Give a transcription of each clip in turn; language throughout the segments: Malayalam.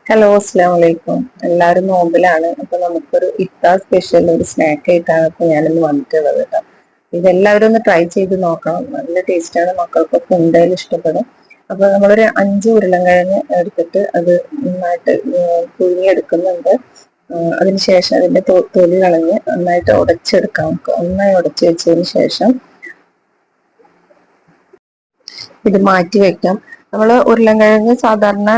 ഹലോ, അസ്സാം വലൈക്കും. എല്ലാവരും നോമ്പിലാണ്. അപ്പൊ നമുക്കൊരു ഇഫ്താർ സ്പെഷ്യൽ ഒരു സ്നാക്ക് ആയിട്ടാണ് ഇപ്പൊ ഞാനിന്ന് വന്നിട്ടുള്ളത് കേട്ടോ. ഇതെല്ലാവരും ഒന്ന് ട്രൈ ചെയ്ത് നോക്കണം. നല്ല ടേസ്റ്റാണ്, മക്കൾക്കൊക്കെ എന്തായാലും ഇഷ്ടപ്പെടും. അപ്പൊ നമ്മളൊരു 5 ഉരുളൻകിഴങ്ങ് എടുത്തിട്ട് അത് നന്നായിട്ട് പുഴുങ്ങിയെടുക്കുന്നുണ്ട്. അതിനുശേഷം അതിന്റെ തൊലി കളഞ്ഞ് നന്നായിട്ട് ഉടച്ചെടുക്കാം. നമുക്ക് നന്നായി ഉടച്ചു വെച്ചതിന് ശേഷം ഇത് മാറ്റി വെക്കാം. നമ്മൾ ഉരുളൻകിഴങ്ങ് സാധാരണ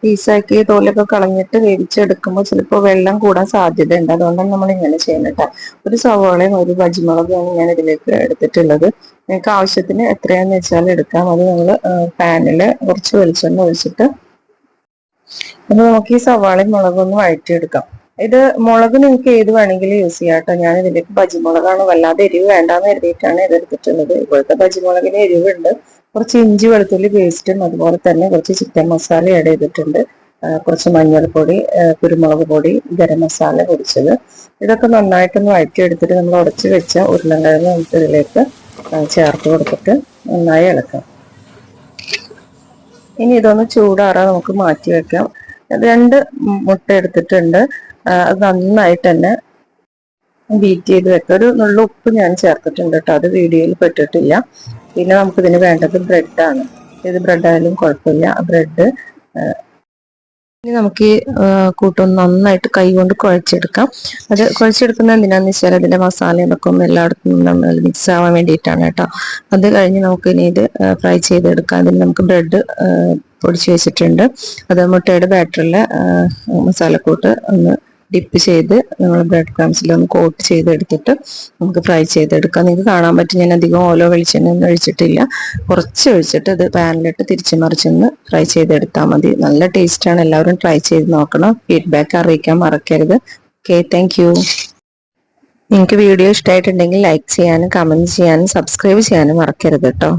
പീസാക്കി തോലൊക്കെ കളഞ്ഞിട്ട് വേവിച്ചെടുക്കുമ്പോൾ ചിലപ്പോൾ വെള്ളം കൂടാൻ സാധ്യതയുണ്ട്. അതുകൊണ്ടാണ് നമ്മൾ ഇങ്ങനെ ചെയ്യുന്നത് കേട്ടോ. ഒരു സവോളയും ഒരു പച്ചമുളകുമാണ് ഞാൻ ഇതിലേക്ക് എടുത്തിട്ടുള്ളത്. നിങ്ങൾക്ക് ആവശ്യത്തിന് എത്രയാന്ന് വെച്ചാൽ എടുക്കാം. അത് നമ്മൾ പാനില് കുറച്ച് വെളിച്ചെണ്ണ ഒഴിച്ചിട്ട് അപ്പൊ നമുക്ക് ഈ സവാളയും മുളകും ഒന്ന് വഴറ്റിയെടുക്കാം. ഇത് മുളക് നിങ്ങൾക്ക് ഏത് വേണമെങ്കിലും യൂസ് ചെയ്യാം കേട്ടോ. ഞാൻ ഇതിലേക്ക് പച്ചമുളകാണ്, വല്ലാതെ എരിവ് വേണ്ടാന്ന് കരുതിയിട്ടാണ് ഇത് എടുത്തിട്ടുള്ളത്. ഇപ്പോഴത്തെ പച്ചമുളകിന് എരിവുണ്ട്. കുറച്ച് ഇഞ്ചി വെളുത്തുള്ളി പേസ്റ്റും അതുപോലെ തന്നെ കുറച്ച് ചിക്കൻ മസാല ആഡ് ചെയ്തിട്ടുണ്ട്. കുറച്ച് മഞ്ഞൾപ്പൊടി, കുരുമുളക് പൊടി, ഗരം മസാല പൊടിച്ചത്. ഇതൊക്കെ നന്നായിട്ടൊന്ന് വഴറ്റിയെടുത്തിട്ട് നമ്മൾ ഉടച്ച് വെച്ച ഉരുളൻകിഴങ്ങ് നമുക്ക് ഇതിലേക്ക് ചേർത്ത് കൊടുത്തിട്ട് നന്നായി ഇളക്കാം. ഇനി ഇതൊന്ന് ചൂടാറാൻ നമുക്ക് മാറ്റി വെക്കാം. 2 മുട്ട എടുത്തിട്ടുണ്ട്. അത് നന്നായിട്ട് തന്നെ ബീറ്റ് ചെയ്ത് വെക്കാം. ഒരു നുള്ള ഉപ്പ് ഞാൻ ചേർത്തിട്ടുണ്ട് കേട്ടോ, അത് വീഡിയോയിൽ പെട്ടിട്ടില്ല. പിന്നെ നമുക്കിതിന് വേണ്ടത് ബ്രെഡാണ്. ഏത് ബ്രെഡായാലും കുഴപ്പമില്ല. ബ്രെഡ് ഇനി നമുക്ക് ഈ കൂട്ടൊന്ന് നന്നായിട്ട് കൈ കൊണ്ട് കുഴച്ചെടുക്കാം. അത് കുഴച്ചെടുക്കുന്ന എന്തിനാന്ന് വെച്ചാൽ അതിന്റെ മസാല ഇതൊക്കെ ഒന്ന് എല്ലായിടത്തും നമ്മൾ മിക്സ് ആവാൻ വേണ്ടിയിട്ടാണ് കേട്ടോ. അത് കഴിഞ്ഞ് നമുക്ക് ഇനി ഇത് ഫ്രൈ ചെയ്തെടുക്കാം. അതിന് നമുക്ക് ബ്രെഡ് പൊടിച്ച് വെച്ചിട്ടുണ്ട്. അത് മുട്ടയുടെ ബാറ്ററിൽ മസാലക്കൂട്ട് ഒന്ന് ഡിപ്പ് ചെയ്ത് നമ്മൾ ബ്രെഡ് ക്രംസിൽ ഒന്ന് കോട്ട് ചെയ്തെടുത്തിട്ട് നമുക്ക് ഫ്രൈ ചെയ്തെടുക്കാം. നിങ്ങൾക്ക് കാണാൻ പറ്റും, ഞാൻ അധികം ഓലോ വെളിച്ചെണ്ണ ഒന്നും ഒഴിച്ചിട്ടില്ല. കുറച്ച് ഒഴിച്ചിട്ട് ഇത് പാനിലിട്ട് തിരിച്ചു മറിച്ചൊന്ന് ഫ്രൈ ചെയ്തെടുത്താൽ മതി. നല്ല ടേസ്റ്റാണ്. എല്ലാവരും ട്രൈ ചെയ്ത് നോക്കണം. ഫീഡ്ബാക്ക് അറിയിക്കാൻ മറക്കരുത്. Okay, thank you. നിങ്ങൾക്ക് വീഡിയോ ഇഷ്ടമായിട്ടുണ്ടെങ്കിൽ ലൈക്ക് ചെയ്യാനും കമന്റ് ചെയ്യാനും സബ്സ്ക്രൈബ് ചെയ്യാനും മറക്കരുത് കേട്ടോ.